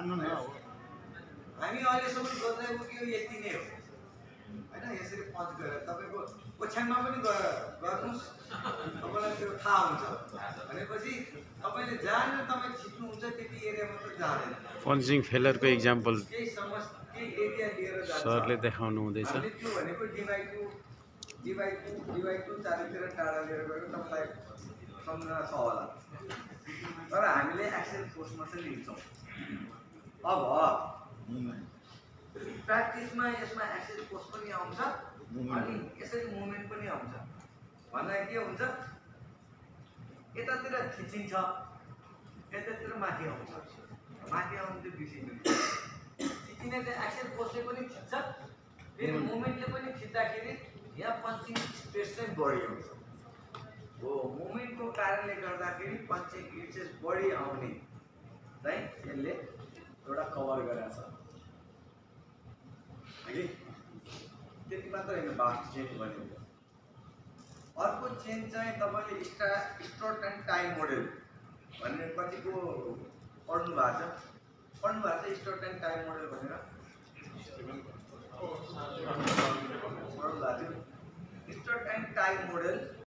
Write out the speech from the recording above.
मान्नु न हो हामी अहिलेसम्म गर्दैको कि यति नै हो हैन। यसरी पञ्च गरेर तपाईँको ओछ्यानमा पनि गर्नुहोस्, तपाईँलाई त्यो थाहा हुन्छ भनेपछि तपाईँले जहाँ तपाईँ छिट्नुहुन्छ त्यति एरियामा त जाँदैन। पन्चिङ फेलरको इक्जाम्पल केही समस्या केही एरिया लिएर जान्छ सरले देखाउनु हुँदैछ। हामीले त्यो भनेको डिभाइड टु चारैतिर टाढा लिएर गएको तपाईँलाई सम्झना छ होला। तर हामीले एक्सेल फोर्समा चाहिँ लिन्छौँ। अब प्र्याक्टिसमा यसमा एक्सेल फोर्स पनि आउँछ अनि यसरी मुभमेन्ट पनि आउँछ। भन्दा के हुन्छ, यतातिर खिचिन्छ, यतातिर माथि आउँछ। माथि आउनु चाहिँ बिर्सिनु, खिचिने चाहिँ एक्सेल फोर्सले पनि खिच्छ, फेरि मुभमेन्टले पनि खिच्दाखेरि यहाँ पञ्चिङ स्पेस चाहिँ बढी आउँछ। हो, मुभमेन्टको कारणले गर्दाखेरि पञ्चिङ स्पेस बढी आउने चाहिँ यसले एउटा कभर गरेको छ। त्यति मात्र होइन, भास्ट चेन्ज भनेको। अर्को चेन्ज चाहिँ तपाईँले स्टार्ट एन्ड टाइम मोडेल भनेर कतिको पढ्नु भएको छ? स्टार्ट एन्ड टाइम मोडेल भनेर